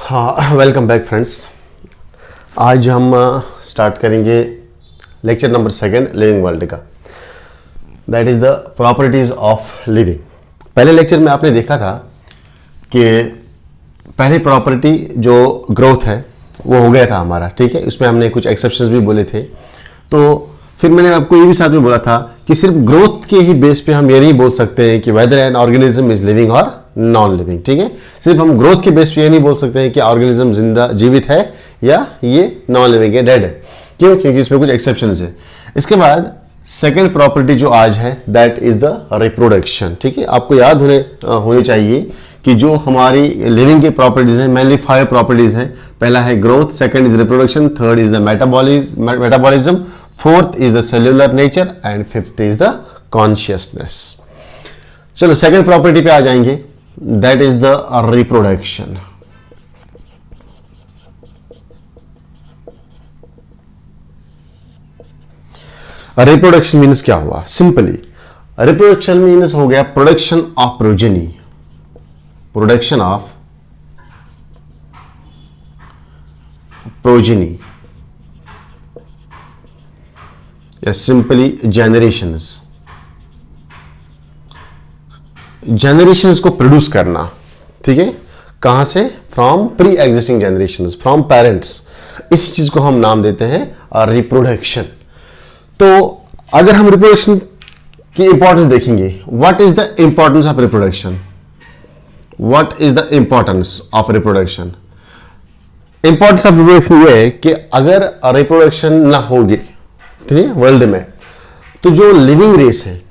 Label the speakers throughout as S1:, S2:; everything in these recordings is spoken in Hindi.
S1: हाँ, वेलकम बैक फ्रेंड्स। आज हम स्टार्ट करेंगे लेक्चर नंबर 2 लिविंग वर्ल्ड का। That is the properties of living. पहले लेक्चर में आपने देखा था कि पहली प्रॉपर्टी जो ग्रोथ है वो हो गया था हमारा, ठीक है। उसमें हमने कुछ एक्सेप्शंस भी बोले थे। तो फिर मैंने आपको ये भी साथ में बोला था कि सिर्फ ग्रोथ के ही बेस पे हम ये नहीं बोल सकते हैं कि whether an organism is living और नॉन लिविंग, ठीक है। सिर्फ हम ग्रोथ के बेस पे ये नहीं बोल सकते हैं कि ऑर्गेनिज्म जिंदा जीवित है या ये नॉन लिविंग है, डेड है। क्यों? क्योंकि इसमें कुछ एक्सेप्शंस है। इसके बाद सेकेंड प्रॉपर्टी जो आज है दैट इज द रिप्रोडक्शन, ठीक है। आपको याद होनी चाहिए कि जो हमारी लिविंग की प्रॉपर्टीज हैं मेनली 5 प्रॉपर्टीज हैं। पहला है growth, second is reproduction, third is the metabolism, fourth is the cellular nature and fifth is the consciousness. चलो सेकंड प्रॉपर्टी पे आ जाएंगे, that is the reproduction. Reproduction means क्या हुआ? सिंपली रिप्रोडक्शन मीन्स हो गया production of progeny, production of progeny या सिंपली जेनरेशंस। जेनरेशंस को प्रोड्यूस करना, ठीक है। कहां से? From pre existing generations, from parents. इस चीज को हम नाम देते हैं रिप्रोडक्शन। तो अगर हम रिप्रोडक्शन की इंपॉर्टेंस देखेंगे, what is the importance of reproduction? What is the importance of reproduction? Importance of reproduction ये है कि अगर रिप्रोडक्शन ना होगी, ठीक है, वर्ल्ड में, तो जो लिविंग रेस है,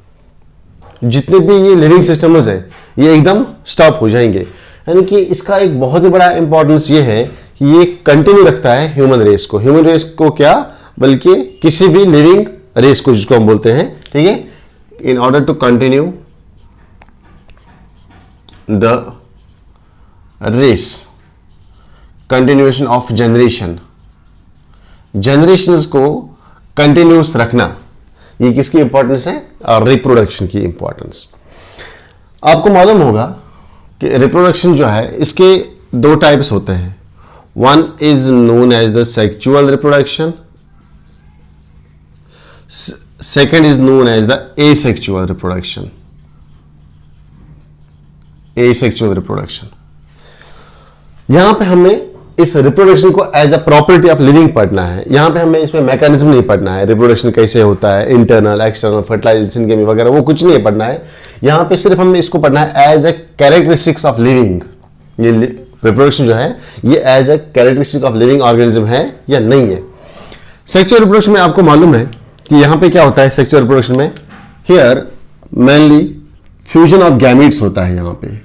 S1: जितने भी ये लिविंग सिस्टम्स है, ये एकदम स्टॉप हो जाएंगे। यानी कि इसका एक बहुत ही बड़ा इंपॉर्टेंस ये है कि ये कंटिन्यू रखता है ह्यूमन रेस को। ह्यूमन रेस को क्या, बल्कि किसी भी लिविंग रेस को जिसको हम बोलते हैं, ठीक है। In order to continue the race, continuation of generation, generations को कंटिन्यूस रखना, ये किसकी इंपॉर्टेंस है? रिप्रोडक्शन की इंपॉर्टेंस। आपको मालूम होगा कि रिप्रोडक्शन जो है इसके 2 टाइप्स होते हैं। One is known as the sexual reproduction, second is known as the asexual reproduction. Asexual reproduction, यहां पे हमें इस रिप्रोडक्शन को as a property of living पढ़ना है। यहां पे हमें इसमें मैकेनिज्म नहीं पढ़ना है, रिप्रोडक्शन कैसे होता है, इंटरनल एक्सटर्नल फर्टिलाइजेशन के वगैरह, वो कुछ नहीं पढ़ना है। यहां पे सिर्फ हमें इसको पढ़ना है as a characteristics of living. ये रिप्रोडक्शन जो है ये as a characteristic of living organism है या नहीं है। सेक्सुअल रिप्रोडक्शन में आपको मालूम है कि यहां पे क्या होता है सेक्सुअल रिप्रोडक्शन में? Here mainly fusion of gametes होता है। यहां पे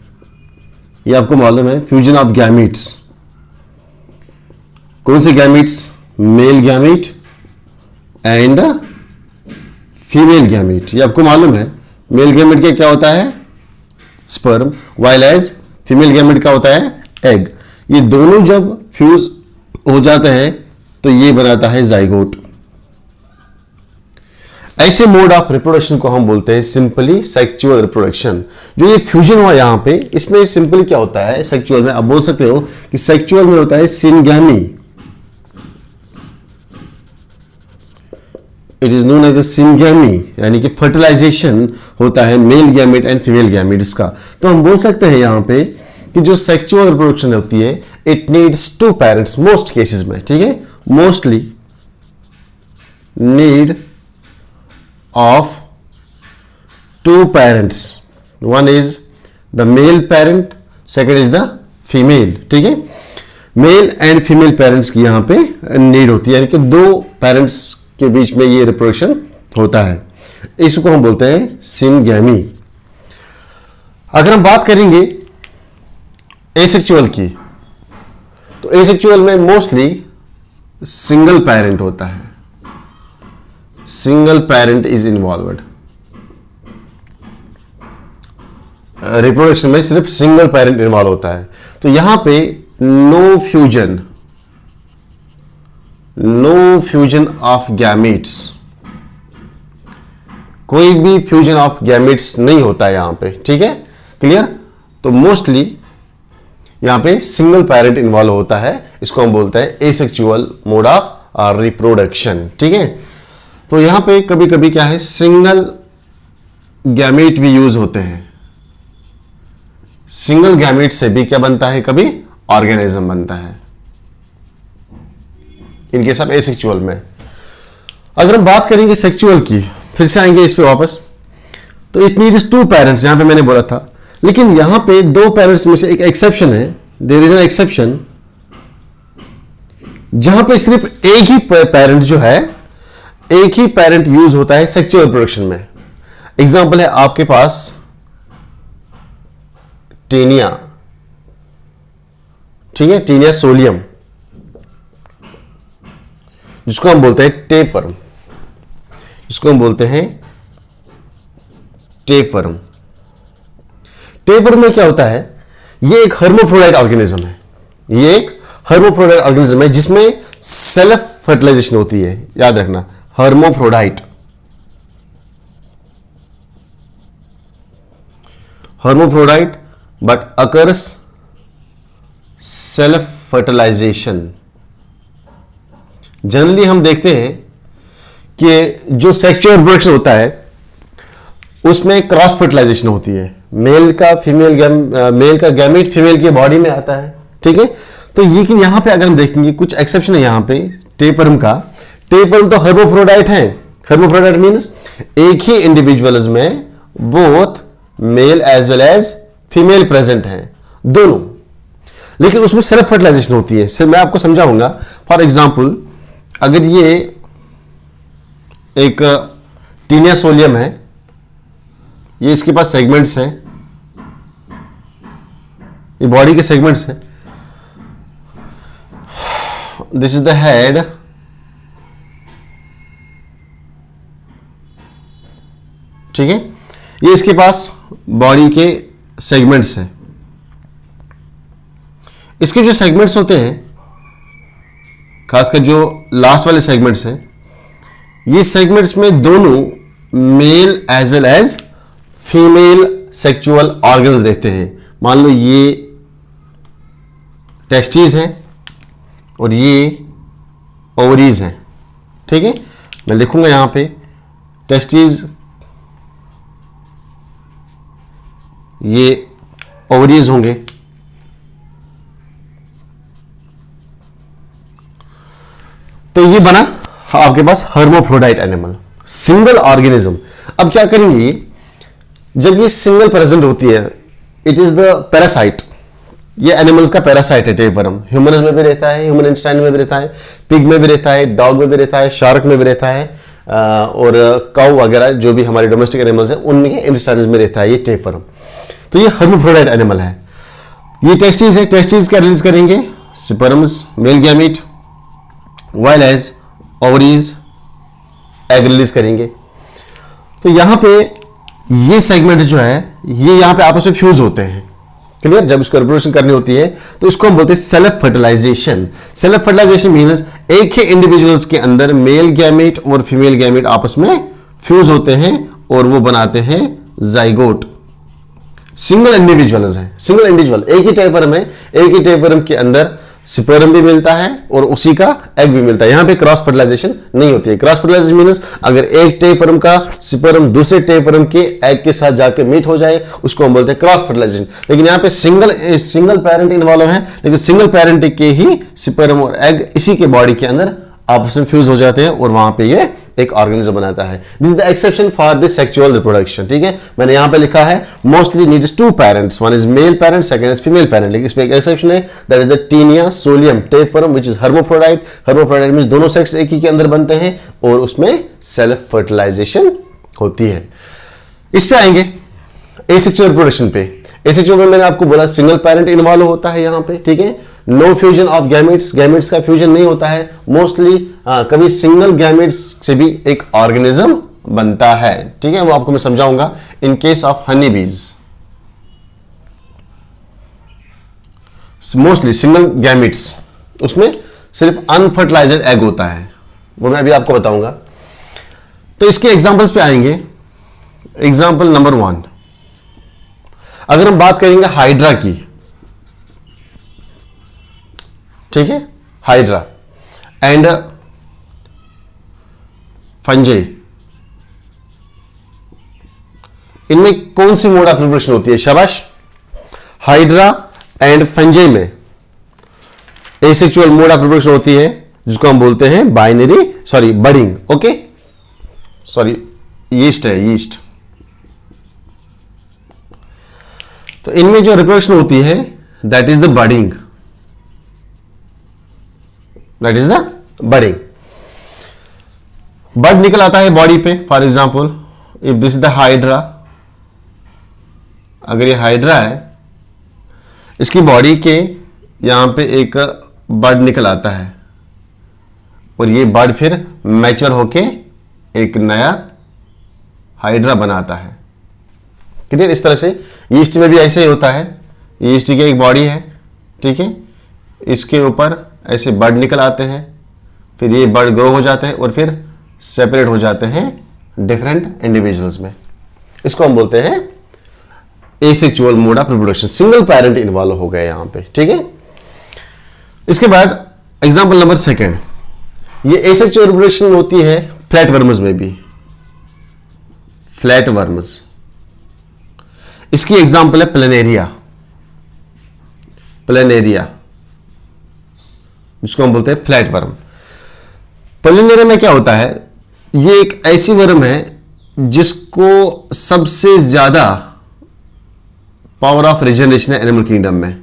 S1: ये आपको मालूम है, फ्यूजन ऑफ गैमीट्स। कौन से gametes? Male gamete and female gamete. ये आपको मालूम है। मेल गैमीट का क्या होता है? Sperm, while as female gamete का होता है एग। ये दोनों जब फ्यूज हो जाते हैं तो ये बनाता है जाइगोट। ऐसे मोड ऑफ रिप्रोडक्शन को हम बोलते हैं सिंपली सेक्सुअल रिप्रोडक्शन। जो ये फ्यूजन हुआ यहां पे, इसमें सिंपली क्या होता है सेक्सुअल में? आप बोल सकते हो कि सेक्सुअल में होता है syngamy. It is known as the syngamy, यानी कि फर्टिलाइजेशन होता है male gamete and female gametes का। तो हम बोल सकते हैं यहां पे कि जो सेक्सुअल रिप्रोडक्शन होती है it needs 2 parents most cases में, ठीक है। Mostly need of 2 parents, one is the male parent, second is the female, ठीक है। मेल एंड फीमेल पेरेंट्स की यहां पे नीड होती है, यानी कि 2 पेरेंट्स के बीच में ये रिप्रोडक्शन होता है। इसको हम बोलते हैं सिनगैमी। अगर हम बात करेंगे एसेक्सुअल की, तो एसेक्सुअल में मोस्टली सिंगल पेरेंट होता है, single parent is involved. Reproduction में सिर्फ सिंगल पेरेंट इन्वॉल्व होता है। तो यहां पे नो फ्यूजन ऑफ गैमेट्स, कोई भी फ्यूजन ऑफ गैमेट्स नहीं होता है यहां पे, ठीक है, क्लियर। तो मोस्टली यहां पे सिंगल पेरेंट इन्वॉल्व होता है, इसको हम बोलते हैं एसेक्सुअल मोड ऑफ रिप्रोडक्शन। ठीक है, तो यहां पे कभी कभी क्या है, सिंगल गैमेट भी यूज होते हैं। सिंगल गैमेट से भी क्या बनता है, कभी ऑर्गेनिज्म बनता है, इनके सब एसेक्सुअल में। अगर हम बात करेंगे सेक्सुअल की, फिर से आएंगे इस पे वापस, तो इट नीड्स टू पेरेंट्स, यहां पे मैंने बोला था, लेकिन यहां पे दो पेरेंट्स में से एक एक्सेप्शन है, देयर इज एन एक्सेप्शन, जहां पे सिर्फ एक ही पेरेंट जो है, एक ही पेरेंट यूज होता है सेक्सुअल रिप्रोडक्शन में। एग्जांपल है आपके पास टीनिया, ठीक है, टीनिया सोलियम, जिसको हम बोलते हैं टेपवर्म, जिसको हम बोलते हैं टेपवर्म। टेपवर्म में क्या होता है, ये एक हर्माफ्रोडाइट ऑर्गेनिज्म है, ये एक हर्माफ्रोडाइट ऑर्गेनिज्म है जिसमें सेल्फ फर्टिलाइजेशन होती है, याद रखना, hermaphrodite, hermaphrodite but occurs self fertilization। Generally हम देखते हैं कि जो सेक्सुअल रिप्रोडक्शन होता है उसमें क्रॉस फर्टिलाइजेशन होती है, मेल का गैमेट फीमेल की बॉडी में आता है। ठीक है, तो लेकिन यहां पे अगर हम देखेंगे कुछ एक्सेप्शन है यहां पे टेपवर्म का। टेपवर्म तो हर्माफ्रोडाइट है, हर्माफ्रोडाइट मींस एक ही इंडिविजुअल्स में both male as well as female present हैं, दोनों, लेकिन उसमें सेल्फ फर्टिलाइजेशन होती है। सिर्फ मैं आपको समझाऊंगा। फॉर एग्जांपल, अगर ये एक टीनिया सोलियम है, ये इसके पास सेगमेंट्स हैं, ये बॉडी के सेगमेंट्स हैं, दिस इज द हेड, ठीक है, ये इसके पास बॉडी के सेगमेंट्स हैं। इसके जो सेगमेंट्स होते हैं, खासकर जो लास्ट वाले सेगमेंट्स हैं, ये सेगमेंट्स में दोनों male as well as female sexual organs रहते हैं। मान लो ये टेस्टिस हैं और ये ओवरीज हैं। ठीक है, मैं लिखूंगा यहां पे टेस्टिस, ये ओवरीज होंगे, तो ये बना आपके पास हर्माफ्रोडाइट एनिमल, सिंगल ऑर्गेनिज्म। अब क्या करेंगे, जब ये सिंगल प्रेजेंट होती है, इट इज द पैरासाइट, ये एनिमल्स का पैरासाइट है टेपवर्म। ह्यूमन में भी रहता है, ह्यूमन इंटेस्टाइन में भी रहता है, पिग में भी रहता है, डॉग में भी रहता है, शार्क में भी रहता है, और काऊ वगैरह जो भी हमारे डोमेस्टिक एनिमल्स हैं उनमें इंटेस्टाइन में रहता है ये टेपवर्म। तो ये हर्माफ्रोडाइट एनिमल है। ये टेस्टिस है, टेस्टिस क्या रिलीज करेंगे, sperms, male gamete, while as ovaries egg release करेंगे। तो यहां पे ये सेगमेंट जो है, ये यहां पे आपस में फ्यूज होते हैं। क्लियर, जब इसको रिप्रोडक्शन करनी होती है तो इसको हम बोलते हैं self fertilization. Self fertilization means एक ही इंडिविजुअल्स के अंदर मेल गैमेट और फीमेल गैमेट आपस में फ्यूज होते हैं और वो बनाते हैं जाइगोट। सिंगल इंडिविजुअल्स है, सिंगल इंडिविजुअल, एक ही टेपवर्म है, एक ही टेपवर्म के अंदर स्पर्म भी मिलता है और उसी का एग भी मिलता है। यहां पे क्रॉस फर्टिलाइजेशन नहीं होती है। क्रॉस फर्टिलाइजेशन मींस अगर एक टेपवर्म का स्पर्म दूसरे टेपवर्म के एग के साथ जाकर मीट हो जाए, उसको हम बोलते हैं क्रॉस फर्टिलाइजेशन। लेकिन यहां पे सिंगल पेरेंट इन्वॉल्व है, लेकिन सिंगल पेरेंट के ही स्पर्म और एग इसी के बॉडी के अंदर आपस में फ्यूज हो जाते हैं और वहां पे ये एक ऑर्गेनिज्म बनाता है। This is the exception for this sexual reproduction. ठीक है, मैंने यहां पे लिखा है mostly needs two parents, one is male parent, second is female parent. लेकिन इसमें एक एक्सेप्शन है, that is the taenia solium tapeworm which is hermaphrodite. Hermaphrodite means दोनों सेक्स एक ही के अंदर बनते हैं और उसमें सेल्फ फर्टिलाइजेशन होती है। इस पे आएंगे एसेक्सुअल रिप्रोडक्शन पे। एसेक्सुअल में मैंने आपको बोला सिंगल पेरेंट इन्वॉल्व होता है यहां पे। ठीक है, no fusion of gametes, gametes का फ्यूजन नहीं होता है मोस्टली। कभी सिंगल गैमेट्स से भी एक ऑर्गेनिज्म बनता है। ठीक है, वो आपको मैं समझाऊंगा। इन केस ऑफ हनी बीज मोस्टली सिंगल गैमेट्स, उसमें सिर्फ अनफर्टिलाइज्ड एग होता है, वो मैं अभी आपको बताऊंगा। तो इसके एग्जांपल्स पे आएंगे। एग्जांपल नंबर 1, अगर हम बात करेंगे हाइड्रा की, ठीक है, हाइड्रा एंड फंजाई, इनमें कौन सी मोड ऑफ रिप्रोडक्शन होती है? शाबाश, हाइड्रा एंड फंजाई में एसेक्सुअल मोड ऑफ रिप्रोडक्शन होती है जिसको हम बोलते हैं बडिंग। ओके, सॉरी, यीस्ट है, यीस्ट। तो इनमें जो रिप्रोडक्शन होती है दैट इज द बडिंग, बड निकल आता है बॉडी पे। For example if this is the hydra, अगर ये हाइड्रा है, इसकी बॉडी के यहां पे एक बड निकल आता है और ये बड फिर मैच्योर होके एक नया हाइड्रा बनाता है। क्लियर? इस तरह से यीस्ट में भी ऐसे ही होता है। यीस्ट की एक बॉडी है, ठीक है, इसके ऊपर ऐसे बड निकल आते हैं, फिर ये बड ग्रो हो जाते हैं और फिर सेपरेट हो जाते हैं डिफरेंट इंडिविजुअल्स में। इसको हम बोलते हैं asexual mode of reproduction. Single parent involve हो गए यहां पे, ठीक है। इसके बाद एग्जांपल नंबर सेकंड, ये एसेक्सुअल रिप्रोडक्शन होती है फ्लैट वर्म्स में भी, फ्लैट वर्म्स। इसकी एग्जांपल है प्लेनेरिया, जिसको हम बोलते हैं फ्लैट वर्म। प्लेनेरिया में क्या होता है, ये एक ऐसी वर्म है जिसको सबसे ज्यादा पावर ऑफ रीजनरेशन है एनिमल किंगडम में।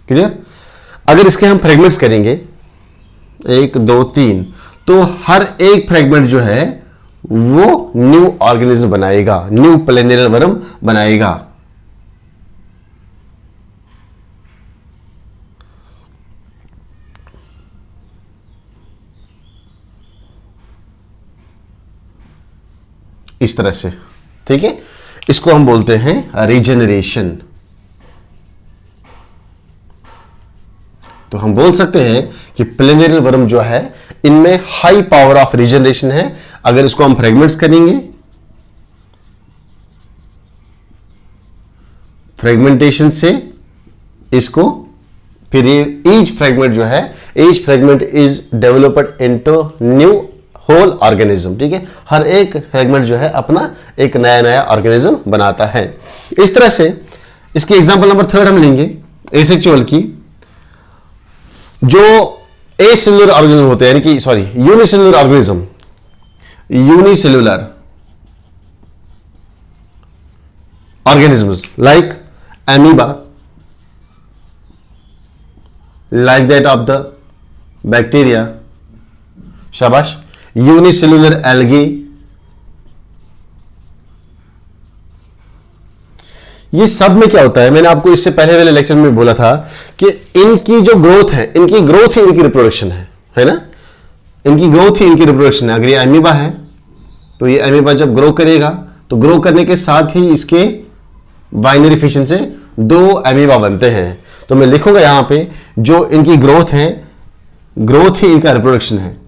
S1: क्लियर? अगर इसके हम फ्रेगमेंट्स करेंगे 1 2 3, तो हर एक फ्रेगमेंट जो है वो न्यू ऑर्गेनिज्म बनाएगा, न्यू प्लेनेरियल वर्म बनाएगा। इस तरह से, ठीक है। इसको हम बोलते हैं रीजनरेशन। तो हम बोल सकते हैं कि प्लेनेरियल वर्म जो है इनमें हाई पावर ऑफ रीजनरेशन है। अगर इसको हम फ्रेगमेंट्स करेंगे, फ्रेगमेंटेशन से इसको, फिर ये ईच फ्रेगमेंट जो है, each fragment is developed into new whole organism, ठीक है। हर एक फ्रेगमेंट जो है अपना एक नया नया ऑर्गेनिज्म बनाता है। इस तरह से इसकी एग्जांपल नंबर 3 हम लेंगे एसेक्सुअल की। जो एसेलुलर ऑर्गेनिज्म होते हैं, यानी कि sorry unicellular organism, unicellular organisms like amoeba, like that of the bacteria, शाबाश, यूनिसेलुलर एल्गी, ये सब में क्या होता है, मैंने आपको इससे पहले वाले लेक्चर में बोला था कि इनकी जो ग्रोथ है, इनकी ग्रोथ ही इनकी रिप्रोडक्शन है ना, इनकी ग्रोथ ही इनकी रिप्रोडक्शन है। अगर ये अमीबा है तो ये अमीबा जब ग्रो करेगा तो ग्रो करने के साथ ही इसके बाइनरी फिशन से 2 अमीबा बनते हैं। तो मैं लिखूंगा यहां पे जो इनकी ग्रोथ है, ग्रोथ ही इनका रिप्रोडक्शन है।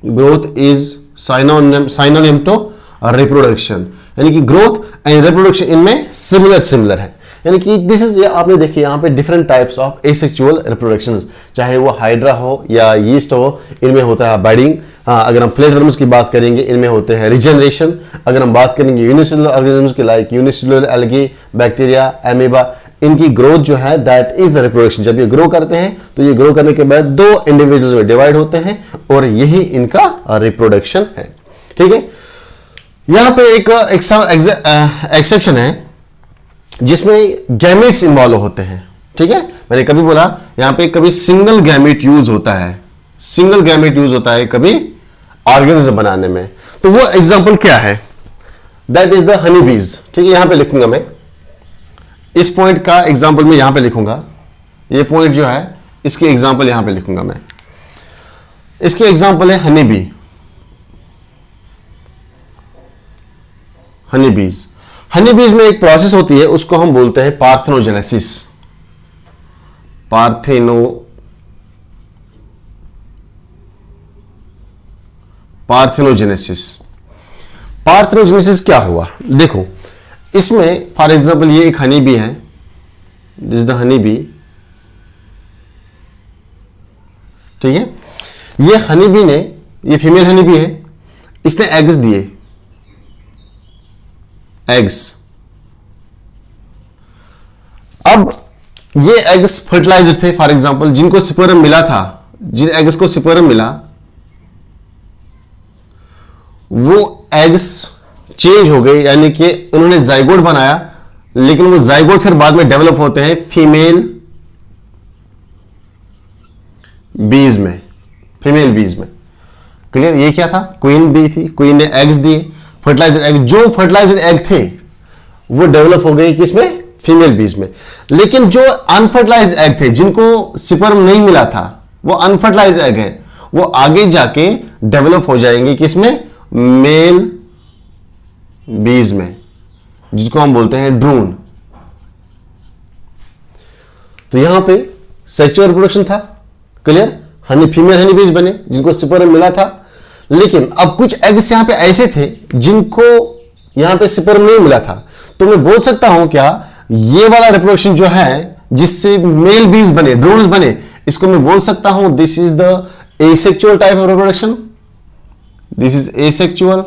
S1: Growth is synonym to reproduction, यानी कि ग्रोथ एंड रिप्रोडक्शन इनमें सिमिलर है। यानी कि दिस इज, आपने देखिए यहां पे different types of asexual reproductions, चाहे वो हाइड्रा हो या यीस्ट हो, इनमें होता है बडिंग। अगर हम फ्लैट वर्म्स की बात करेंगे, इनमें होते हैं रिजनरेशन। अगर हम बात करेंगे यूनिसेलुलर ऑर्गेनिजम्स की, like unicellular algae, bacteria, amoeba, इनकी ग्रोथ जो है दैट इज द रिप्रोडक्शन। जब ये ग्रो करते हैं तो ये ग्रो करने के बाद 2 इंडिविजुअल्स में डिवाइड होते हैं और यही इनका रिप्रोडक्शन है, ठीक है। यहां पे एक एक्सेप्शन है जिसमें गैमेट्स इन्वॉल्व होते हैं, ठीक है। मैंने कभी बोला यहां पे कभी सिंगल गैमेट यूज होता है, सिंगल गैमेट यूज होता है कभी ऑर्गेनिज्म बनाने में। तो वो एग्जांपल क्या है, दैट इज द हनी बीज, ठीक है। यहां पे लिखूंगा मैं, इस पॉइंट का एग्जांपल मैं यहां पे लिखूंगा, ये पॉइंट जो है इसकी एग्जांपल यहां पे लिखूंगा मैं। इसकी एग्जांपल है हनी बी, हनी बीज। हनी बीज में एक प्रोसेस होती है, उसको हम बोलते हैं पार्थेनोजेनेसिस। पार्थेनोजेनेसिस क्या हुआ, देखो इसमें फॉर एग्जांपल ये एक हनी बी है, this is the honey bee, ठीक है। ये हनी बी ने, ये फीमेल हनी बी है, इसने एग्स दिए, एग्स। अब ये एग्स फर्टिलाइजर थे फॉर एग्जांपल, जिनको स्पर्म मिला था, जिन एग्स को स्पर्म मिला, वो एग्स चेंज हो गए, यानी कि उन्होंने जाइगोट बनाया, लेकिन वो जाइगोट फिर बाद में डेवलप होते हैं फीमेल बीज में, फीमेल बीज में। क्लियर? ये क्या था? क्वीन बी थी, क्वीन ने एग्स दिए, फर्टिलाइजर एग, जो फर्टिलाइजर एग थे वो डेवलप हो गए किसमें? फीमेल बीज में। लेकिन जो अनफर्टिलाइज एग थे, जिनको स्पर्म नहीं मिला था, वो अनफर्टिलाइज एग है, वो आगे जाके डेवलप हो जाएंगे किसमें? मेल बीज में, जिसको हम बोलते हैं ड्रोन। तो यहां पे सेक्सुअल रिप्रोडक्शन था, क्लियर? हनी, फीमेल हनी बीज बने जिनको स्पर्म मिला था, लेकिन अब कुछ एग्स यहां पे ऐसे थे जिनको यहां पे स्पर्म नहीं मिला था। तो मैं बोल सकता हूं क्या, ये वाला रिप्रोडक्शन जो है जिससे मेल बीज बने, ड्रोन्स बने, इसको मैं बोल सकता हूं this is the asexual type of reproduction, this is asexual.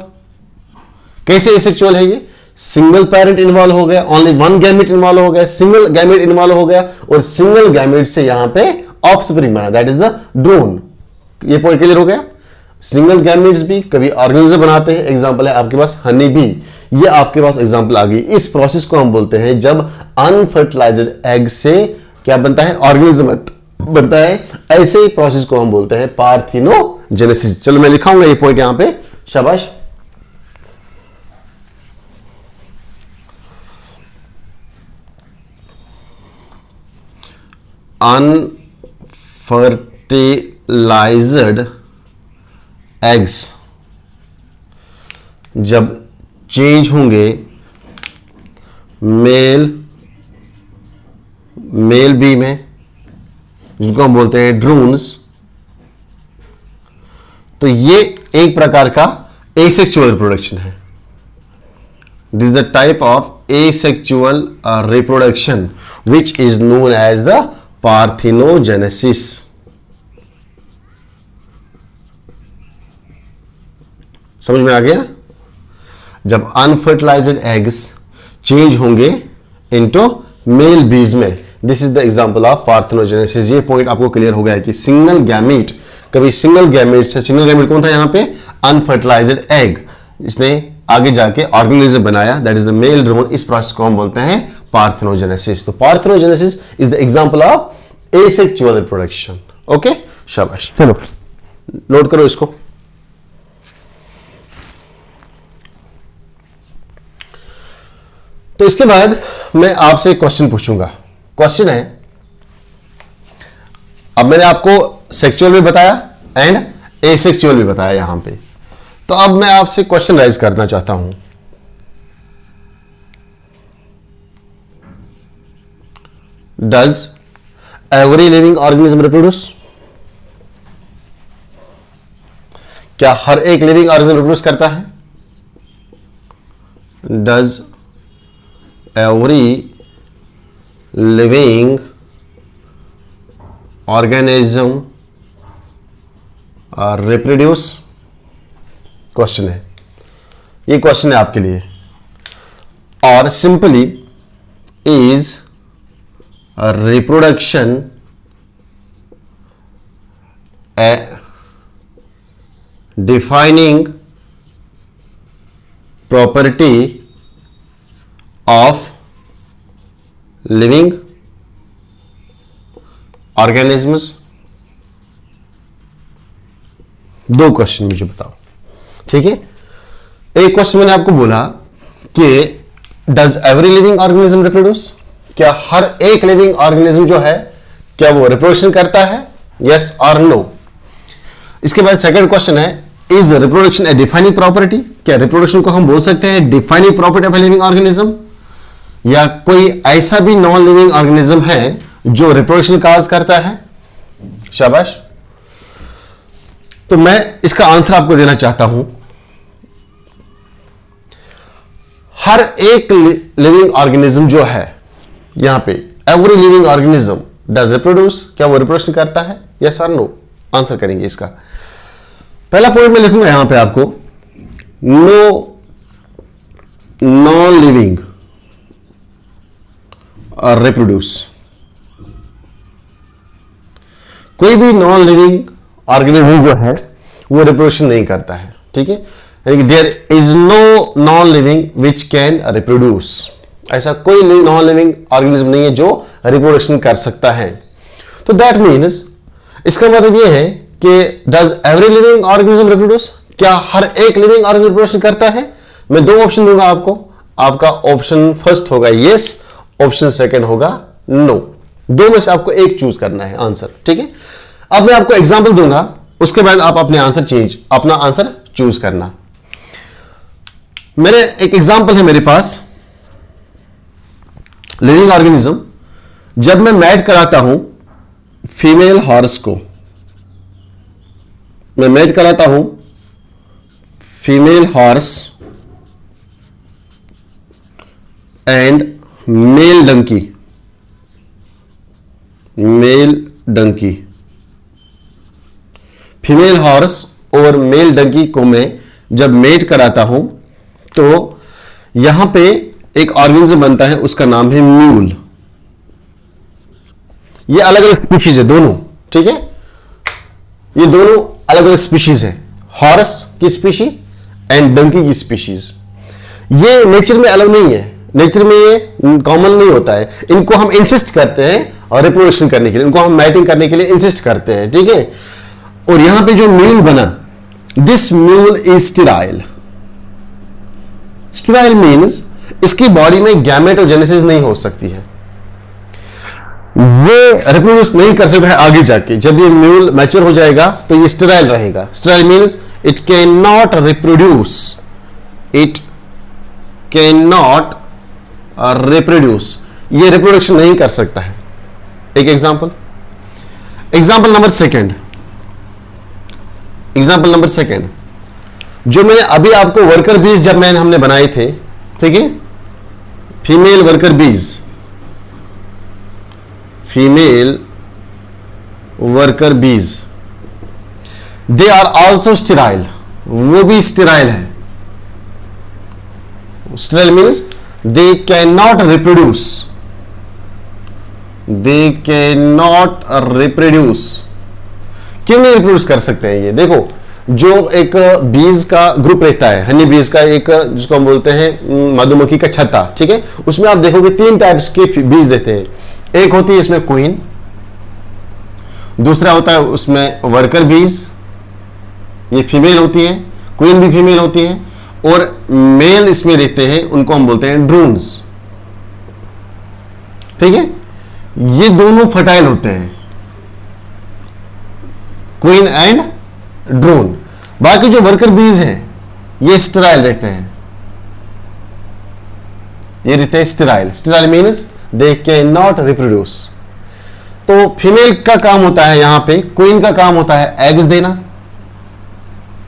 S1: कैसे एसेक्सुअल है ये? सिंगल पेरेंट इन्वॉल्व हो गया, ओनली वन गैमेट इन्वॉल्व हो गया, सिंगल गैमेट इन्वॉल्व हो गया, और सिंगल गैमेट से यहां पे ऑफस्प्रिंग बना, दैट इज द ड्रोन। ये पॉइंट क्लियर हो गया? सिंगल गैमेट्स भी कभी ऑर्गेनिज्म बनाते हैं, एग्जांपल है आपके पास हनी बी, ये आपके पास एग्जांपल आ गई। इस प्रोसेस को हम बोलते हैं जब अनफर्टिलाइज्ड एग से क्या बनता है? ऑर्गेनिज्म बनता है। ऐसे प्रोसेस को हम बोलते हैं पार्थिनोजेनेसिस। चलो मैं लिखाऊंगा ये पॉइंट यहां पे, शाबाश। अनफर्टिलाइज्ड एग्स जब चेंज होंगे मेल बी में, जिनको हम बोलते हैं ड्रोन्स, तो ये एक प्रकार का एसेक्सुअल रिप्रोडक्शन है। This is the type of asexual reproduction which is known as the parthenogenesis. समझ में आ गया? जब अनफर्टिलाइज्ड एग्स चेंज होंगे इनटू मेल बीज में, this is the example of parthenogenesis. ये पॉइंट आपको क्लियर हो गया है कि सिंगल गैमेट, कभी सिंगल गैमेट से, सिंगल गैमेट कौन था यहां पे? अनफर्टिलाइज्ड एग, इसने आगे जाके ऑर्गेनिज्म बनाया, that is the male drone. इस प्रोसेस को हम बोलते हैं पार्थिनोजेनेसिस। तो parthenogenesis is the example of asexual reproduction. Okay, शाबाश। चलो नोट करो इसको। तो इसके बाद मैं आपसे एक क्वेश्चन पूछूंगा। क्वेश्चन है, अब मैंने आपको सेक्सुअल भी बताया एंड एसेक्सुअल भी बताया यहां पे, तो अब मैं आपसे क्वेश्चन राइज करना चाहता हूं। Does every living organism reproduce? क्या हर एक लिविंग ऑर्गेनिज्म रिप्रोड्यूस करता है? Does every living organism reproduce? Question है, ये क्वेश्चन है आपके लिए। और simply is reproduction a defining property of living organisms? दो क्वेश्चन मुझे बताओ, ठीक है। एक क्वेश्चन मैंने आपको बोला कि does every living organism reproduce? क्या हर एक लिविंग ऑर्गेनिज्म जो है क्या वो रिप्रोडक्शन करता है? यस और नो। इसके बाद सेकंड क्वेश्चन है, is reproduction a defining property? क्या रिप्रोडक्शन को हम बोल सकते हैं defining property of a living organism? या कोई ऐसा भी नॉन लिविंग ऑर्गेनिज्म है जो रिप्रोडक्शन काज करता है? शाबाश। तो मैं इसका आंसर आपको देना चाहता हूं। हर एक लिविंग ऑर्गेनिज्म जो है, यहां पे every living organism does reproduce, क्या वो रिप्रोडक्शन करता है? यस और नो, आंसर करेंगे इसका। पहला पॉइंट मैं लिखूंगा यहां पे आपको, नो नॉन लिविंग और रिप्रोड्यूस। कोई भी नॉन लिविंग ऑर्गेनिज्म जो है वो रिप्रोडक्शन नहीं करता है, ठीक है, यानी कि there is no non living which can reproduce, ऐसा कोई नॉन लिविंग ऑर्गेनिज्म नहीं है जो रिप्रोडक्शन कर सकता है। तो दैट मीन्स, इसका मतलब ये है कि does every living organism reproduce, क्या हर एक लिविंग ऑर्गेनिज्म रिप्रोडक्शन करता है? मैं दो ऑप्शन दूंगा आपको, आपका ऑप्शन फर्स्ट होगा यस, ऑप्शन सेकंड होगा नो, दो में से आपको एक चूज करना है आंसर, ठीक है। अब मैं आपको एग्जांपल दूंगा, उसके बाद आप अपना आंसर चूज करना। मेरे एक एग्जांपल है मेरे पास, लिविंग ऑर्गेनिज्म, जब मैं मैट कराता हूं फीमेल हॉर्स को, मैं मैट कराता हूं female horse and male donkey, female horse और मेल डंकी को मैं जब मेट कराता हूं तो यहां पे एक ऑर्गेनिज्म बनता है, उसका नाम है म्यूल। ये अलग अलग स्पीशीज है दोनों, ठीक है, ये दोनों अलग अलग स्पीशीज है, हॉर्स की स्पीशीज एंड डंकी की स्पीशीज। ये नेचर में अलग नहीं है, नेचर में ये कॉमन नहीं होता है, इनको हम इंसिस्ट करते हैं और रिप्रोडक्शन करने के लिए, इनको हम मैटिंग करने के लिए इंसिस्ट करते हैं, ठीक है। और यहां पे जो म्यूल बना, this mule is sterile. Sterile means इसकी बॉडी में गैमेटोजेनेसिस नहीं हो सकती है, ये रिप्रोड्यूस नहीं कर सकता है आगे जाके, जब ये म्यूल मैच्योर हो जाएगा तो ये स्टेराइल रहेगा। Sterile means it can not reproduce, it can not reproduce, ये रिप्रोडक्शन नहीं कर सकता है। एक एग्जांपल नंबर सेकंड, जो मैंने अभी आपको वर्कर बीज जब हमने बनाए थे, ठीक है, फीमेल वर्कर बीज, दे आर ऑल्सो स्टेराइल, वो भी स्टेराइल है। Sterile means they can not reproduce, क्यों नहीं रिप्रोड्यूस कर सकते हैं? ये देखो, जो एक बीज का ग्रुप रहता है, हनी बीज का एक, जिसको हम बोलते हैं मधुमक्खी का छत्ता, ठीक है, उसमें आप देखोगे 3 टाइप्स के बीज रहते हैं। एक होती है इसमें क्वीन, दूसरा होता है उसमें वर्कर बीज, ये फीमेल होती है, क्वीन भी फीमेल होती है, और मेल इसमें रहते हैं, उनको हम बोलते हैं ड्रोन्स, ठीक है। ये दोनों फर्टाइल होते हैं, क्वीन एंड ड्रोन। बाकी जो वर्कर बीज हैं ये स्टेराइल रहते हैं, ये रहते हैं sterile. Sterile means they can not reproduce. तो फीमेल का काम होता है, यहां पे क्वीन का काम होता है एग्स देना,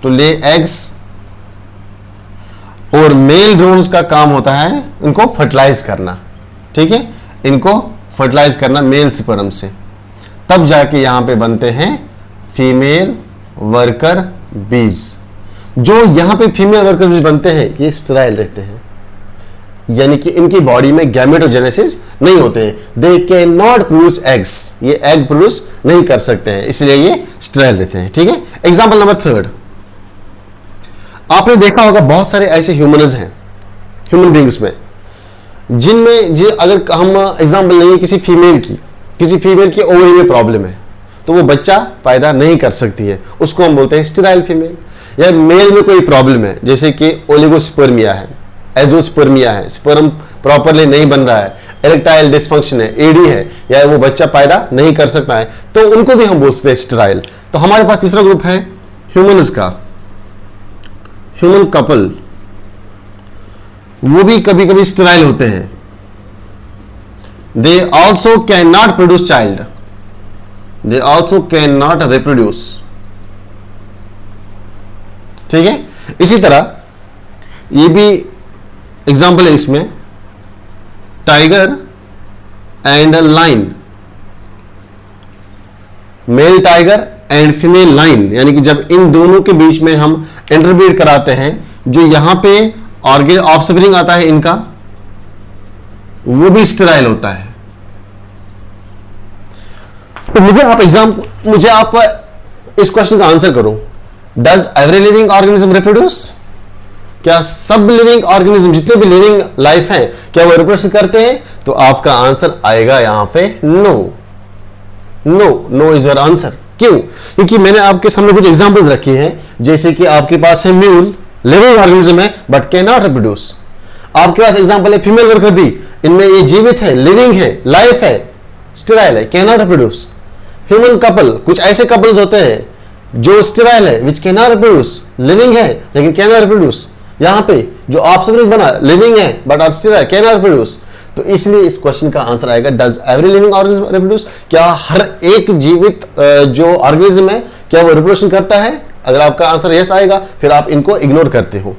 S1: तो ले एग्स, और मेल ड्रोन्स का काम होता है इनको फर्टिलाइज करना, ठीक है, इनको फर्टिलाइज करना मेल स्पर्म से, तब जाके यहां पे बनते हैं फीमेल वर्कर बीज। जो यहां पे फीमेल वर्कर बीज बनते हैं ये स्टेराइल रहते हैं, यानी कि इनकी बॉडी में गैमेटोजेनेसिस नहीं होते हैं, they can not produce eggs, ये एग प्रोड्यूस नहीं कर सकते हैं, इसलिए ये स्टेराइल रहते हैं, ठीक है। एग्जांपल नंबर 3, आपने देखा होगा बहुत सारे ऐसे ह्यूमन्स हैं, ह्यूमन बींग्स में, जिनमें अगर हम एग्जांपल लेंगे किसी फीमेल की ओवरी में प्रॉब्लम है तो वो बच्चा पैदा नहीं कर सकती है, उसको हम बोलते हैं स्टेराइल फीमेल। या मेल में कोई प्रॉब्लम है, जैसे कि ओलिगोस्पर्मिया है, एजोस्पर्मिया है, स्पर्म प्रॉपरली नहीं बन रहा है, इरेक्टाइल डिसफंक्शन है, एडी है, या वो बच्चा पैदा नहीं कर सकता है, तो उनको भी हम बोलते हैं स्टेराइल। तो हमारे पास तीसरा ग्रुप है ह्यूमन्स का, ह्यूमन कपल, वो भी कभी कभी स्टेराइल होते हैं, they also can not produce child, they also can not reproduce, ठीक है। इसी तरह ये भी एग्जाम्पल है इसमें, tiger and line, male tiger and female line, यानी कि जब इन दोनों के बीच में हम इंटरब्रीड कराते हैं, जो यहां पे ऑफस्प्रिंग आता है इनका, वो भी स्टेराइल होता है। तो मुझे आप इस क्वेश्चन का आंसर करो, does every living organism reproduce? क्या सब लिविंग ऑर्गेनिज्म, जितने भी लिविंग लाइफ हैं, क्या वो रिप्रोड्यूस करते हैं? तो आपका आंसर आएगा यहां पे no. No is your answer. क्यों? क्योंकि मैंने आपके सामने कुछ एग्जांपल्स रखी हैं, जैसे कि आपके पास है म्यूल, लिविंग ऑर्गेनिज्म है बट कैन नॉट रिप्रोड्यूस। आपके पास एग्जांपल है फीमेल वर्कर भी, इनमें ये जीवित है, लिविंग है, लाइफ है, स्टेराइल है, can not reproduce. Human couple, कुछ ऐसे कपल्स होते हैं जो स्टेराइल है, which can not reproduce, living है लेकिन कैन नॉट रिप्रोड्यूस। यहां पे जो ऑफस्प्रिंग बना लिविंग है but are sterile, can not reproduce. तो इसलिए इस क्वेश्चन का आंसर आएगा does every living organism reproduce? क्या हर एक जीवित जो ऑर्गेनिज्म है क्या वो रिप्रोडक्शन करता है? अगर आपका आंसर यस आएगा फिर आप इनको इग्नोर करते हो।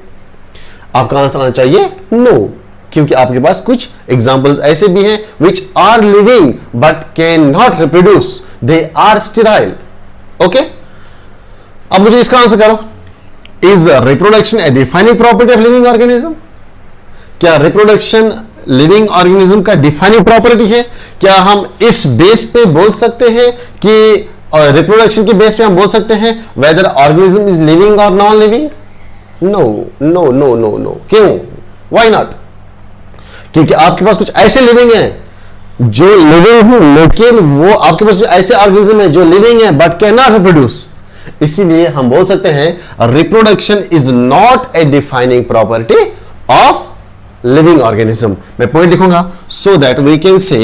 S1: आपका आंसर आना चाहिए नो, क्योंकि आपके पास कुछ एग्जांपल्स ऐसे भी हैं which are living but can not reproduce, they are sterile. Okay, अब मुझे इसका आंसर करो, is reproduction a defining property of living organism? क्या रिप्रोडक्शन लिविंग ऑर्गेनिज्म का डिफाइनिंग प्रॉपर्टी है? क्या हम इस बेस पे बोल सकते हैं कि रिप्रोडक्शन के बेस पे हम बोल सकते हैं वेदर ऑर्गेनिज्म इज लिविंग और non living? No no no no no. क्यों? Why not? क्योंकि आपके पास कुछ ऐसे लिविंग हैं जो लिविंग है, लेकिन वो आपके पास ऐसे ऑर्गेनिज्म है जो लिविंग है बट कैन नॉट रिप्रोड्यूस। इसीलिए हम बोल सकते हैं reproduction is not a defining property of living organism. मैं पॉइंट लिखूंगा so that we can say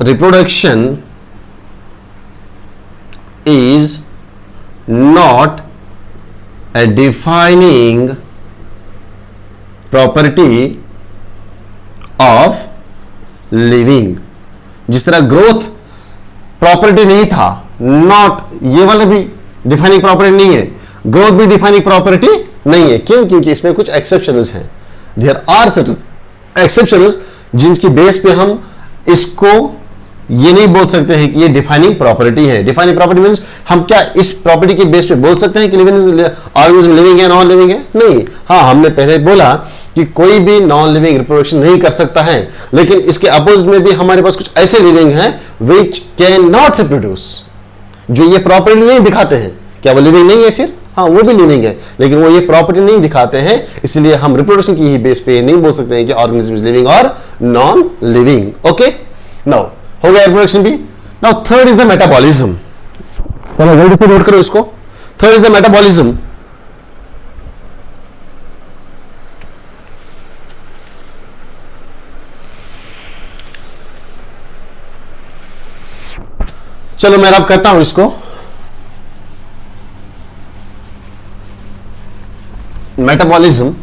S1: reproduction is not a defining property of living. जिस तरह ग्रोथ प्रॉपर्टी नहीं था, नॉट, ये वाला भी डिफाइनिंग प्रॉपर्टी नहीं है, ग्रोथ भी डिफाइनिंग प्रॉपर्टी नहीं है। क्यों? क्योंकि इसमें कुछ एक्सेप्शंस हैं। देयर आर सर्टेन एक्सेप्शंस जिनकी बेस पे हम इसको ये नहीं बोल सकते हैं कि ये डिफाइनिंग प्रॉपर्टी है। डिफाइनिंग प्रॉपर्टी मींस हम क्या इस प्रॉपर्टी के बेस पे बोल सकते हैं कि ऑर्गेनिज्म लिविंग है, नॉन लिविंग है? नहीं। हाँ, हमने पहले बोला कि कोई भी नॉन लिविंग रिप्रोडक्शन नहीं कर सकता है, लेकिन इसके अपोजिट में भी हमारे पास कुछ ऐसे लिविंग हैं विच कैन नॉट रिप्रोड्यूस, जो ये प्रॉपर्टी नहीं दिखाते हैं। क्या वो लिविंग नहीं है फिर? हाँ, वो भी लिविंग है, लेकिन वो ये प्रॉपर्टी नहीं दिखाते हैं, इसलिए हम रिप्रोडक्शन की ही बेस पे नहीं बोल सकते हैं कि ऑर्गेनिज्म इज लिविंग और नॉन लिविंग। ओके, नाउ हो गया रिप्रोडक्शन भी। Now third is the metabolism. चलो जल्दी से नोट करो इसको। Third is the metabolism. चलो मैं अब करता हूं इसको। Metabolism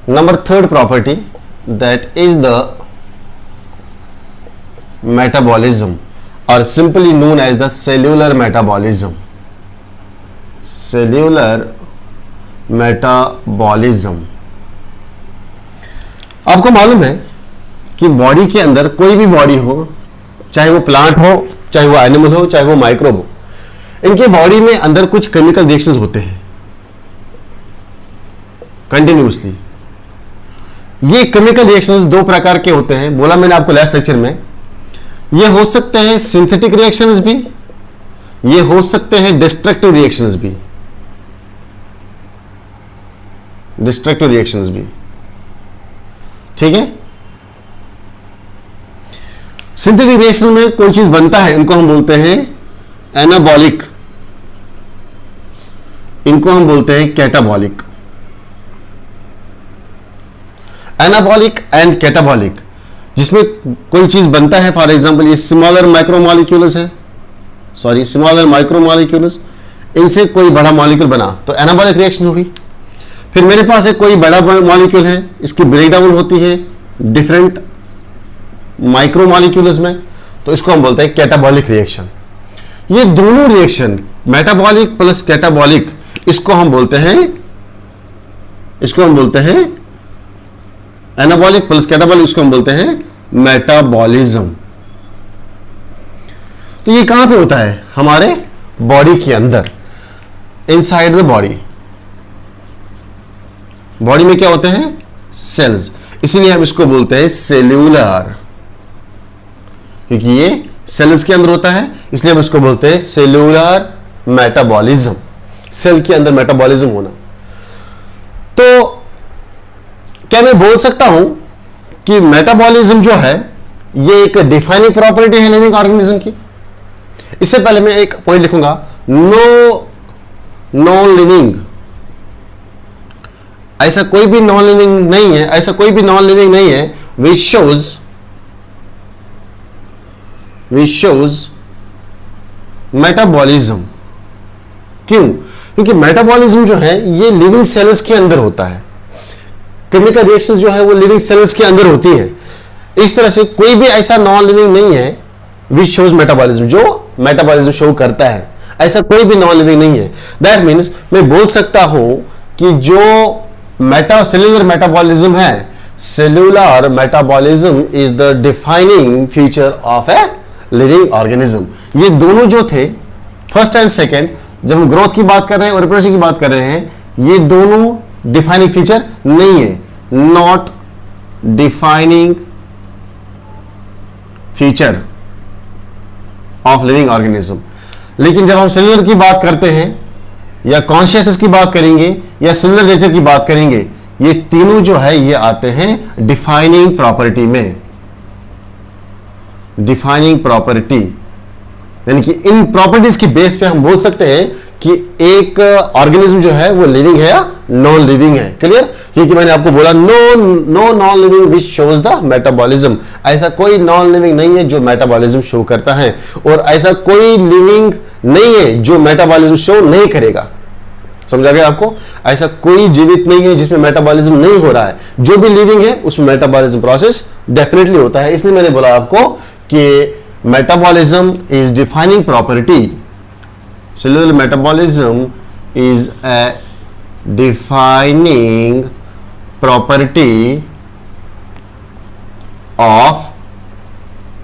S1: number third property, that is the metabolism or simply known as the cellular metabolism. Cellular metabolism. आपको मालूम है कि बॉडी के अंदर कोई भी बॉडी हो, चाहे वो प्लांट हो, चाहे वो एनिमल हो, चाहे वो माइक्रोब हो, इनके बॉडी में अंदर कुछ केमिकल रिएक्शंस होते हैं कंटिन्यूसली। ये केमिकल रिएक्शंस दो प्रकार के होते हैं, बोला मैंने आपको लास्ट लेक्चर में। ये हो सकते हैं सिंथेटिक रिएक्शंस भी, ये हो सकते हैं डिस्ट्रक्टिव रिएक्शंस भी। डिस्ट्रक्टिव रिएक्शंस भी, ठीक है। सिंथेटिक रिएक्शन में कोई चीज बनता है, इनको हम बोलते हैं एनाबॉलिक, इनको हम बोलते हैं कैटाबॉलिक। एनाबॉलिक एंड कैटाबॉलिक, जिसमें कोई चीज बनता है, फॉर एग्जांपल ये स्मॉलर माइक्रोमॉलिक्यूल्स है, सॉरी स्मॉलर माइक्रोमॉलिक्यूल्स, इनसे कोई बड़ा मॉलिक्यूल बना तो एनाबॉलिक रिएक्शन हुई। फिर मेरे पास एक कोई बड़ा मॉलिक्यूल है, इसकी ब्रेकडाउन होती है डिफरेंट माइक्रोमॉलिक्यूल्स में, तो इसको हम बोलते हैं कैटाबॉलिक रिएक्शन। ये दोनों रिएक्शन मेटाबॉलिक प्लस कैटाबॉलिक, इसको हम बोलते हैं एनाबॉलिक प्लस कैटाबॉलिक, इसको हम बोलते हैं मेटाबॉलिज्म। तो ये कहां पे होता है? हमारे बॉडी के अंदर, इनसाइड द बॉडी। बॉडी में क्या होते हैं? सेल्स, इसीलिए हम इसको बोलते हैं सेल्यूलर, क्योंकि ये सेल्स के अंदर होता है, इसलिए हम इसको बोलते हैं सेल्यूलर मेटाबॉलिज्म। सेल के अंदर मेटाबॉलिज्म होना। तो क्या मैं बोल सकता हूं कि मेटाबॉलिज्म जो है ये एक डिफाइनिंग प्रॉपर्टी है लिविंग ऑर्गेनिज्म की? इससे पहले मैं एक पॉइंट लिखूंगा, नॉन लिविंग, ऐसा कोई भी नॉन लिविंग नहीं है विच शोज मेटाबॉलिज्म। क्यों? क्योंकि मेटाबॉलिज्म जो है ये लिविंग सेल्स के अंदर होता है। केमिकल रिएक्शंस जो है वो लिविंग सेल्स के अंदर होती है। इस तरह से कोई भी ऐसा नॉन लिविंग नहीं है विच शोज मेटाबॉलिज्म, जो मेटाबॉलिज्म शो करता है, ऐसा कोई भी नॉन लिविंग नहीं है। दैट मीन्स मैं बोल सकता हूं कि जो सेल्यूलर मेटाबॉलिज्म है, cellular metabolism is the defining feature of a living organism. ये दोनों जो थे, फर्स्ट एंड सेकेंड, जब हम ग्रोथ की बात कर रहे हैं और रिप्रोडक्शन की बात कर रहे हैं, ये दोनों डिफाइनिंग फीचर नहीं है, not defining feature of living organism. लेकिन जब हम सेल्यूलर की बात करते हैं या कॉन्शियसनेस की बात करेंगे या सेल्यूलर नेचर की बात करेंगे, ये तीनों जो है ये आते हैं डिफाइनिंग प्रॉपर्टी में। डिफाइनिंग प्रॉपर्टी यानी कि इन प्रॉपर्टीज की बेस पे हम बोल सकते हैं कि एक ऑर्गेनिज्म जो है वो लिविंग है या नॉन लिविंग है। क्लियर? क्योंकि मैंने आपको बोला no non living which shows the metabolism. ऐसा कोई नॉन लिविंग नहीं है जो मेटाबॉलिज्म शो करता है, और ऐसा कोई लिविंग नहीं है जो मेटाबॉलिज्म शो नहीं करेगा। समझा गया आपको? ऐसा कोई जीवित नहीं है जिसमें मेटाबॉलिज्म नहीं हो रहा है। जो भी लिविंग है उसमें मेटाबॉलिज्म प्रोसेस डेफिनेटली होता है। इसलिए मैंने बोला आपको कि metabolism is defining property. Cellular metabolism is a defining property of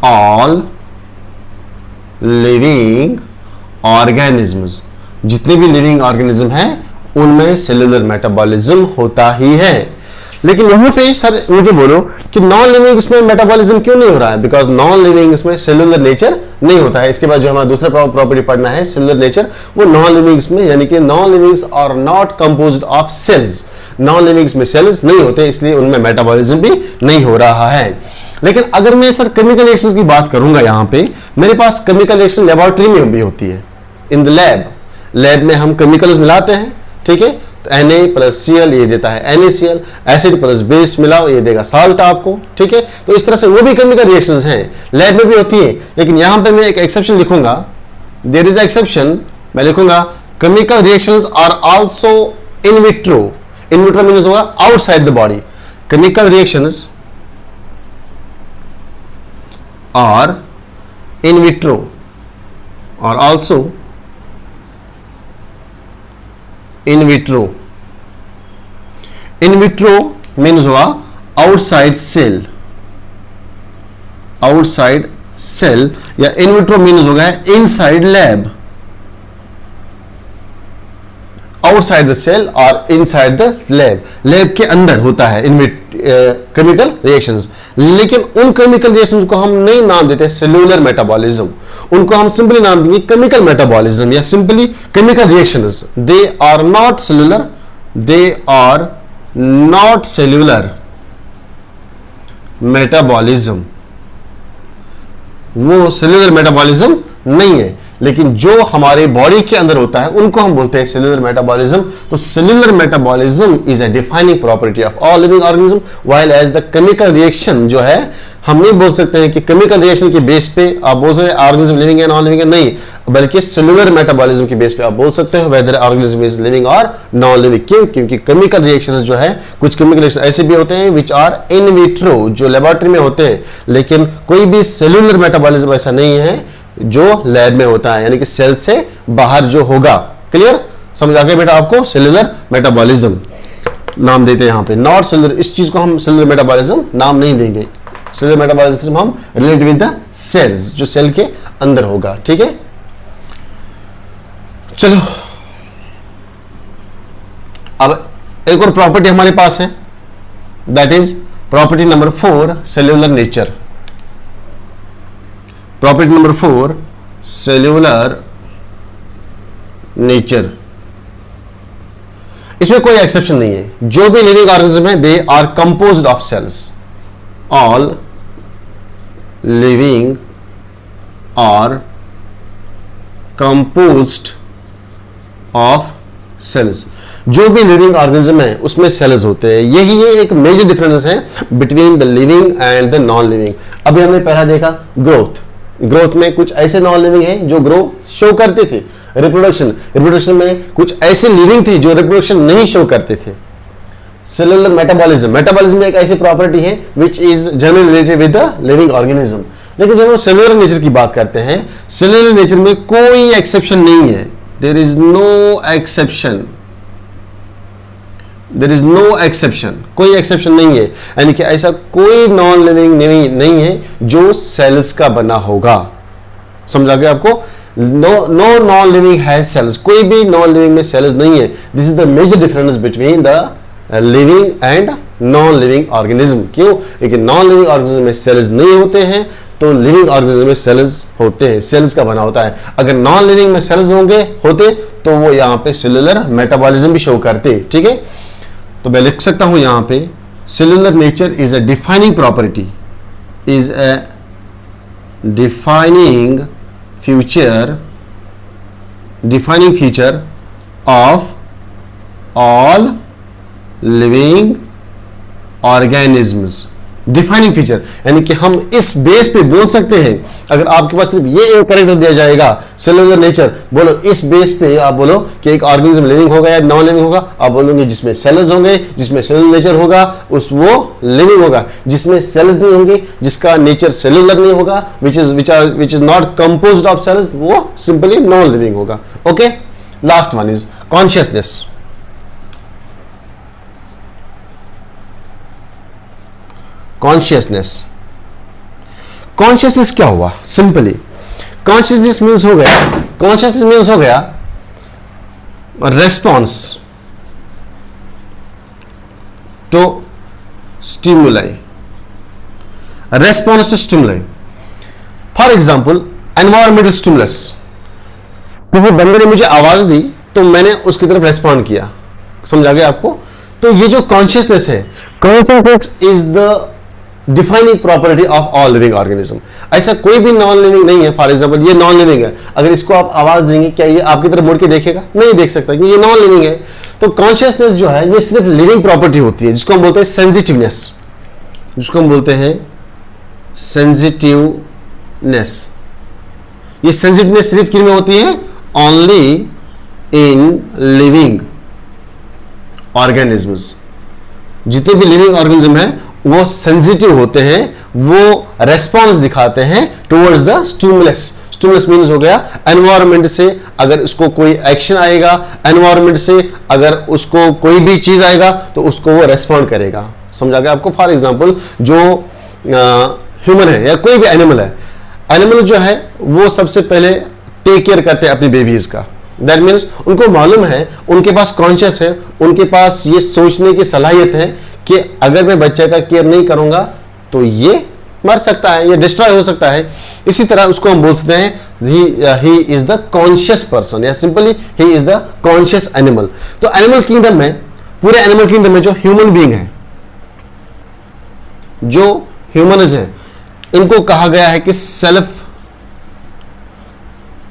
S1: all living organisms. जितने भी लिविंग ऑर्गेनिज्म हैं उनमें सेल्यूलर मेटाबॉलिज्म होता ही है। लेकिन यहां पे सर मुझे बोलो कि नॉन लिविंग इसमें मेटाबॉलिज्म क्यों नहीं हो रहा है? बिकॉज नॉन लिविंग इसमें सेल्यूलर नेचर नहीं होता है। इसके बाद जो हमारा दूसरा प्रॉपर्टी पढ़ना है सेल्यूलर नेचर, वो नॉन लिविंग्स में, यानी कि non livings are not composed of cells. Non livings में सेल्स नहीं होते, इसलिए उनमें मेटाबॉलिज्म भी नहीं हो रहा है। लेकिन अगर मैं सर केमिकल रिएक्शंस की बात करूंगा, यहां पे मेरे पास केमिकल रिएक्शन लेबोरेटरी में भी होती है। इन द लैब में हम केमिकल्स मिलाते हैं, ठीक है? तो Na+Cl ये देता है NaCl, एसिड प्लस बेस मिलाओ ये देगा साल्ट आपको, ठीक है? तो इस तरह से वो भी केमिकल रिएक्शंस हैं, लैब में भी होती है। लेकिन यहां पे मैं एक एक्सेप्शन लिखूंगा, देयर इज एक्सेप्शन, मैं लिखूंगा chemical reactions are also in vitro. In vitro means होगा outside the body. Chemical reactions are in vitro और also in vitro. In vitro means हुआ आउटसाइड सेल, आउटसाइड सेल, या इन विट्रो मीन्स होगा inside lab. Outside the cell और इनसाइड द लैब, लैब के अंदर होता है इन केमिकल रिएक्शंस। लेकिन उन केमिकल रिएक्शंस को हम नहीं नाम देते सेल्यूलर मेटाबॉलिज्म, उनको हम सिंपली नाम देंगे केमिकल मेटाबॉलिज्म या simply chemical reactions. They are not cellular, they are not cellular metabolism, वो सेल्यूलर मेटाबॉलिज्म नहीं है। लेकिन जो हमारे बॉडी के अंदर होता है उनको हम बोलते हैं सेल्यूलर मेटाबॉलिज्म। तो cellular metabolism is a defining property of all living organism, while as the chemical reaction जो है, हम नहीं बोल सकते हैं कि केमिकल रिएक्शन के बेस पे आप बोल सकते हैं ऑर्गेनिज्म लिविंग है नॉन लिविंग है, नहीं, बल्कि सेल्यूलर मेटाबॉलिज्म के बेस पे आप बोल सकते हो वेदर ऑर्गेनिज्म इज लिविंग और नॉन लिविंग। क्यों? क्योंकि केमिकल रिएक्शंस जो है, कुछ केमिकल रिएक्शन ऐसे भी होते हैं विच आर इन विट्रो, जो लेबोरेटरी में होते हैं, लेकिन कोई भी सेल्यूलर मेटाबॉलिज्म ऐसा नहीं है जो लैब में होता है, यानी कि सेल से बाहर जो होगा। क्लियर? समझ आ गया बेटा आपको? सेलुलर मेटाबॉलिज्म नाम देते हैं यहां पे, नॉट सेलुलर। इस चीज को हम सेलुलर मेटाबॉलिज्म नाम नहीं देंगे। सेलुलर मेटाबॉलिज्म हम रिलेट विद द सेल्स, जो सेल के अंदर होगा। ठीक है, चलो अब एक और प्रॉपर्टी हमारे पास है, that is property number 4, cellular nature. Property number 4, cellular nature. इसमें कोई एक्सेप्शन नहीं है। जो भी लिविंग ऑर्गेनिज्म है they are composed of cells. All living are composed of cells. जो भी लिविंग ऑर्गेनिज्म है उसमें सेल्स होते हैं। यही एक मेजर डिफरेंस है between the living and the non living. अभी हमने पहला देखा ग्रोथ। ग्रोथ में कुछ ऐसे नॉन लिविंग हैं जो ग्रो शो करते थे। रिप्रोडक्शन में कुछ ऐसे लिविंग थे जो रिप्रोडक्शन नहीं शो करते थे। सेलुलर मेटाबॉलिज्म एक ऐसी प्रॉपर्टी है which is generally related with the living organism. लेकिन जब हम सेलुलर नेचर की बात करते हैं, सेलुलर नेचर में कोई एक्सेप्शन नहीं है। There is no exception, there is no exception, कोई एक्सेप्शन नहीं है। यानी कि ऐसा कोई नॉन लिविंग नहीं है जो सेल्स का बना होगा। समझ आ गया आपको? No non living has cells. कोई भी नॉन लिविंग में सेल्स नहीं है। This is the major difference between the living and non living organism. क्यों? क्योंकि नॉन लिविंग ऑर्गेनिज्म में सेल्स नहीं होते हैं, तो लिविंग ऑर्गेनिज्म में सेल्स होते हैं, सेल्स का बना होता है। अगर नॉन लिविंग में सेल्स होते तो वो यहां पे सेलुलर मेटाबॉलिज्म भी शो करते। ठीक है, तो मैं लिख सकता हूं यहां पे, cellular nature is a defining property, is a defining feature of all living organisms. Defining feature यानी कि हम इस बेस पे बोल सकते हैं, अगर आपके पास सिर्फ ये कैरेक्टर दिया जाएगा सेलुलर नेचर, बोलो इस बेस पे आप बोलो कि एक ऑर्गेनिज्म लिविंग होगा या नॉन लिविंग होगा, आप बोलोगे जिसमें सेल्स होंगे, जिसमें सेलुलर नेचर होगा उस वो लिविंग होगा। जिसमें सेल्स नहीं होंगे, जिसका नेचर सेलुलर नहीं होगा, which is not composed of cells, वो सिंपली नॉन लिविंग होगा। Okay, last one is consciousness. Consciousness क्या हुआ? सिंपली कॉन्शियसनेस मीन्स हो गया response to stimuli. Response to stimuli, for example environmental stimulus. किसी बंदे ने मुझे आवाज दी तो मैंने उसकी तरफ रेस्पॉन्ड किया। समझ आ गया आपको? तो ये जो कॉन्शियसनेस है, consciousness is the defining property of all living organism. ऐसा कोई भी नॉन लिविंग नहीं है। फॉर एग्जांपल ये नॉन लिविंग है, अगर इसको आप आवाज देंगे क्या ये आपकी तरफ मुड़ के देखेगा? नहीं देख सकता, क्योंकि ये नॉन लिविंग है। तो कॉन्शियसनेस जो है ये सिर्फ लिविंग प्रॉपर्टी होती है, जिसको हम बोलते हैं सेंसिटिवनेस, ये सेंसिटिवनेस सिर्फ किन में होती है? Only in living organisms. जितने भी लिविंग ऑर्गेनिज्म है वो सेंसिटिव होते हैं, वो रेस्पॉन्स दिखाते हैं towards the stimulus. Stimulus means हो गया एनवायरनमेंट से अगर उसको कोई एक्शन आएगा, एनवायरनमेंट से अगर उसको कोई भी चीज आएगा तो उसको वो रेस्पॉन्ड करेगा। समझा गया आपको? फॉर एग्जांपल जो ह्यूमन है या कोई भी एनिमल है, एनिमल जो है वो सबसे पहले टेक केयर करते हैं अपनी बेबीज का। दैट मीन्स उनको मालूम है, उनके पास कॉन्शियस है, उनके पास ये सोचने की सलाहियत है कि अगर मैं बच्चे का केयर नहीं करूंगा तो ये मर सकता है, ये डिस्ट्रॉय हो सकता है। इसी तरह उसको हम बोल सकते हैं he is the conscious person, या simply he is the conscious animal. तो एनिमल किंगडम में, पूरे एनिमल किंगडम में जो ह्यूमन बीइंग है, जो ह्यूमन्स हैं, इनको कहा गया है कि सेल्फ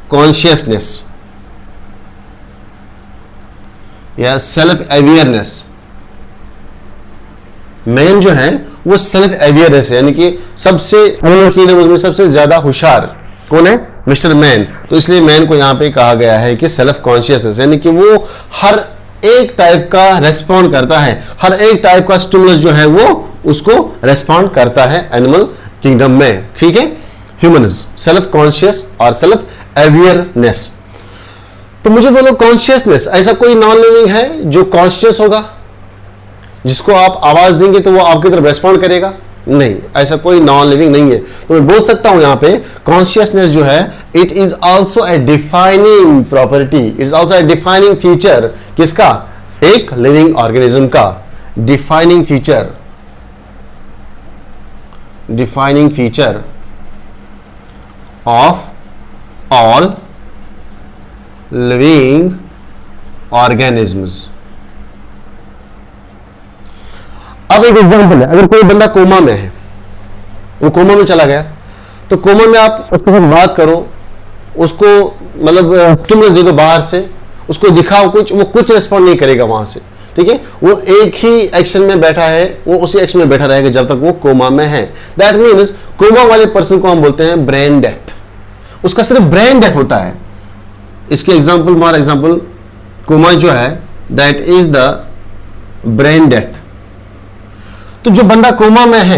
S1: कॉन्शियसनेस या सेल्फ अवेयरनेस। मैन जो है वो सेल्फ अवेयरनेस है, यानी कि सबसे एनिमल किंगडम में सबसे ज्यादा होशियार कौन है? Mister man. तो इसलिए मैन को यहां पे कहा गया है कि सेल्फ कॉन्शियसनेस, यानी कि वो हर एक टाइप का रेस्पॉन्ड करता है, हर एक टाइप का स्टिमुलस जो है वो उसको रेस्पॉन्ड करता है एनिमल किंगडम में। ठीक है, ह्यूमनिज्म, सेल्फ कॉन्शियस और सेल्फ अवेयरनेस। तो मुझे बोलो कॉन्शियसनेस, ऐसा कोई नॉन लिविंग है जो कॉन्शियस होगा, जिसको आप आवाज देंगे तो वो आपकी तरफ रेस्पॉन्ड करेगा? नहीं, ऐसा कोई नॉन लिविंग नहीं है। तो मैं बोल सकता हूं यहां पे कॉन्शियसनेस जो है it is also a defining property, it is also a defining feature. किसका? एक लिविंग ऑर्गेनिज्म का defining feature, defining feature of all living organisms. अब एक एग्जांपल है, अगर कोई बंदा कोमा में है, वो कोमा में चला गया, तो कोमा में आप उसके साथ बात करो, उसको मतलब स्टिमुलस दे दो बाहर से, उसको दिखाओ कुछ, वो कुछ रिस्पॉन्ड नहीं करेगा वहां से, ठीक है? वो एक ही एक्शन में बैठा है, वो उसी एक्शन में बैठा रहेगा जब तक वो कोमा में है। दैट मीन्स कोमा वाले पर्सन को हम बोलते हैं ब्रेन डेथ। उसका सिर्फ ब्रेन डेथ होता है। इसके एग्जाम्पल, हमारा एग्जाम्पल कोमा जो है that is the brain death. तो जो बंदा कोमा में है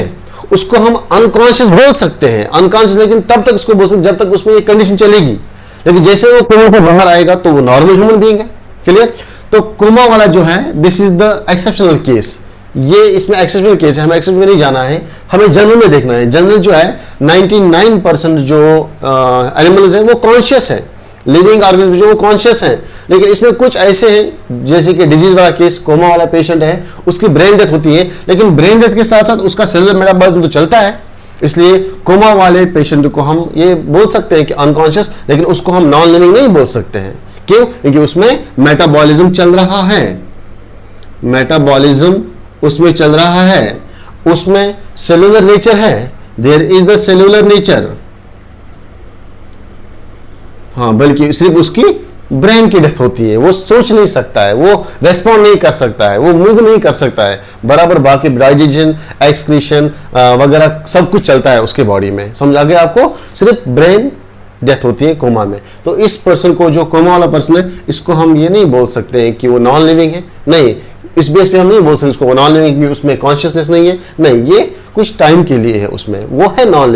S1: उसको हम अनकॉन्शियस बोल सकते हैं, अनकॉन्शियस, लेकिन तब तक उसको बोल सकते जब तक उसमें ये कंडीशन चलेगी। लेकिन जैसे वो कोमा से बाहर आएगा तो वो नॉर्मल ह्यूमन बीइंग है। क्लियर? तो कोमा वाला जो है this is the exceptional case. ये इसमें एक्सेप्शनल केस है, हमें एक्सेप्शन में नहीं जाना है, हमें जनरल में देखना है। जनरल जो है 99% जो एनिमल्स है वो कॉन्शियस है, लिविंग ऑर्गेनिज्म जो वो कॉन्शियस है। लेकिन इसमें कुछ ऐसे हैं जैसे कि डिजीज वाला केस, कोमा वाला पेशेंट है, उसकी ब्रेन डेथ होती है, लेकिन ब्रेन डेथ के साथ साथ उसका सेलुलर मेटाबॉलिज्म तो चलता है। इसलिए कोमा वाले पेशेंट को हम ये बोल सकते हैं कि अनकॉन्शियस, लेकिन उसको हम नॉन लिविंग नहीं बोल सकते हैं। क्यों? क्योंकि उसमें मेटाबॉलिज्म चल रहा है, मेटाबॉलिज्म उसमें चल रहा है, उसमें सेलुलर नेचर है, there is the cellular nature. हाँ, बल्कि सिर्फ उसकी ब्रेन की डेथ होती है, वो सोच नहीं सकता है, वो रेस्पॉन्ड नहीं कर सकता है, वो मूव नहीं कर सकता है बराबर। बाकी डाइजेशन, एक्सक्रीशन वगैरह सब कुछ चलता है उसके बॉडी में। समझ आ गया आपको? सिर्फ ब्रेन डेथ होती है कोमा में। तो इस पर्सन को, जो कोमा वाला पर्सन है, इसको हम ये नहीं बोल सकते हैं कि वो नॉन लिविंग है। नहीं, इस बेस पे हम नहीं बोल सकते उसको नॉन लिविंग, उसमें कॉन्शियसनेस नहीं है। नहीं, ये कुछ टाइम के लिए है, उसमें वो है नॉन लिविंग।